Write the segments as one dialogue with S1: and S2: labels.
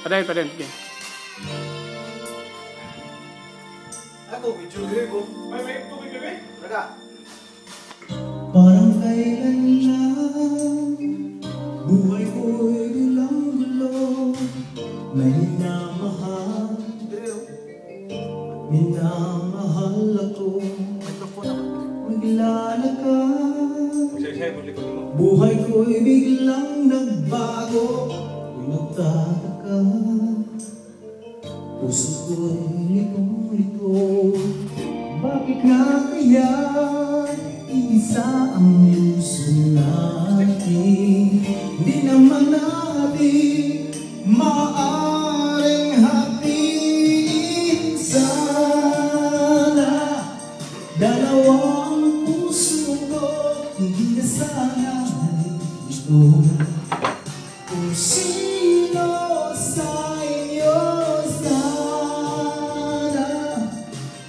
S1: Pa rin, sige.
S2: Ako, video bibig ko. May tubig bibig? Raga.
S3: Parang kailan lang buhay ko'y bilang gulo. May minamahal, minamahal ako. Maglalakad, buhay ko'y biglang nagbago. Ko'y nagtataka, puso ko'y litong-lito. Bakit nga kaya iisa ang luso natin? Di naman natin maaaring hatiin. Sana dalawang puso ko, hindi na sana nalilito. Kung sino sa inyo, sana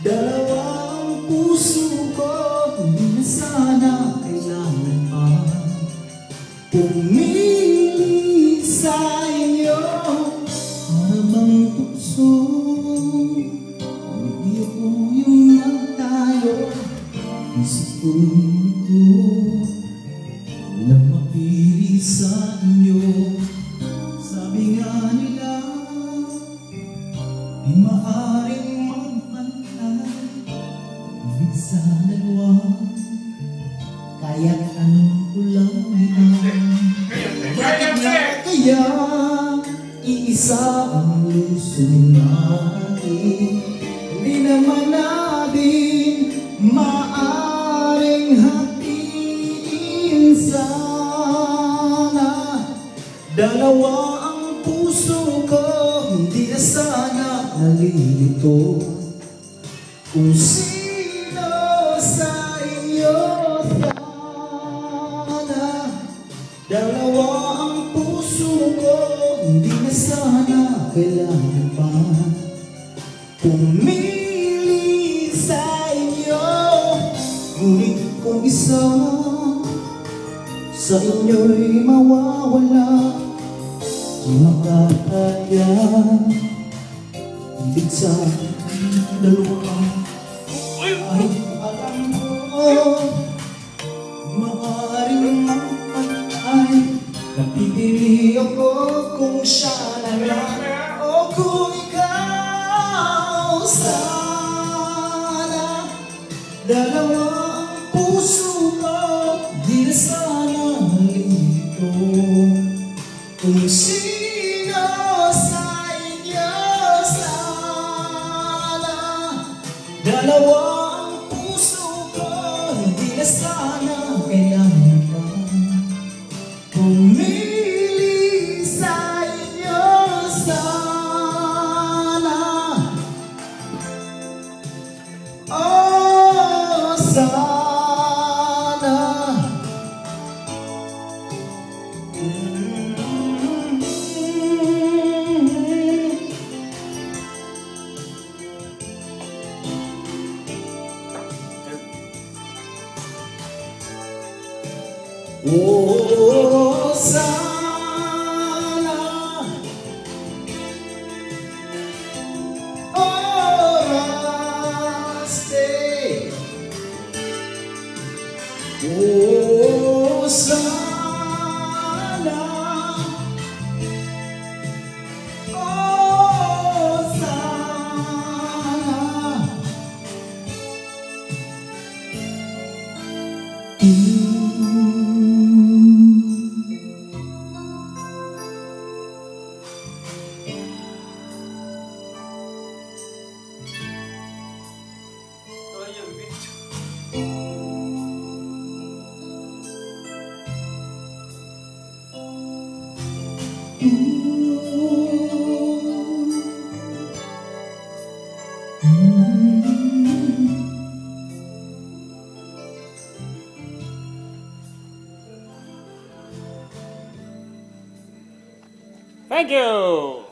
S3: dalawang puso ko, hindi na sana kailangan pa pumili sa inyo. Para bang tukso, hindi ako yung nagtayo. Isip ko'y ito, walang mapili sa inyo. Sabi nga nila, di maaaring magpantay. Ibig sa dalawa, kaya't anong kulangan? Bakit nga kaya iisa ang luso natin? Hindi naman natin maaaring hatiin. Sana dalawa ang puso ko, hindi na sana nalilito. Kung sino sa inyo, sana dalawa ang puso ko, hindi na sana kailangan pa pumili sa inyo. Ngunit kung isa sa inyo'y mawawala, di makakaya. Ibig sa dalawa ay alam mo, maaaring magpantay. Napipili ako kung siya na lang o kung ikaw. Sana dalawa ang puso ko, di na sana nalilito. Kung sino sa inyo, sana dalawa ang puso ko, hindi na sana kailangan pa pumili sa inyo. Sana, oh sana. Oh, sana oraste. Oh, sana, oh, sana.
S1: Thank you.